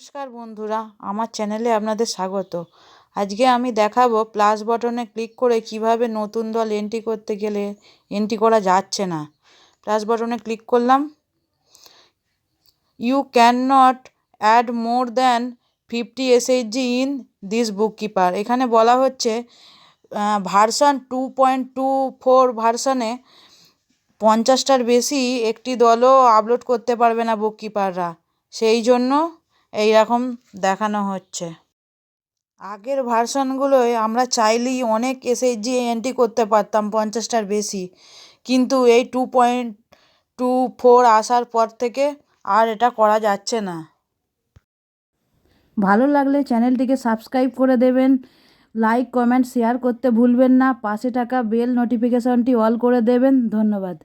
নমস্কার বন্ধুরা, আমার চ্যানেলে আপনাদের স্বাগত। আজকে আমি দেখাবো প্লাস বাটনে ক্লিক করে কিভাবে নতুন দল এন্ট্রি করতে গেলে এন্ট্রি করা যাচ্ছে না। প্লাস বাটনে ক্লিক করলাম। You can not add more than 50 SHG in this bookkeeper. এখানে বলা হচ্ছে ভার্সন 2.24 ভার্সনে 50টার বেশি একটি দলও আপলোড করতে পারবে না বুককিপাররা। সেই জন্য এই রকম দেখানো হচ্ছে। আগের ভার্সনগুলোয় আমরা চাইলেই অনেক SHG এন্ট্রি করতে পারতাম 50টার বেশি, কিন্তু এই 2.24 আসার পর থেকে আর এটা করা যাচ্ছে না। ভালো লাগলে চ্যানেলটিকে সাবস্ক্রাইব করে দেবেন, লাইক কমেন্ট শেয়ার করতে ভুলবেন না, পাশে থাকা বেল নোটিফিকেশনটি অল করে দেবেন। ধন্যবাদ।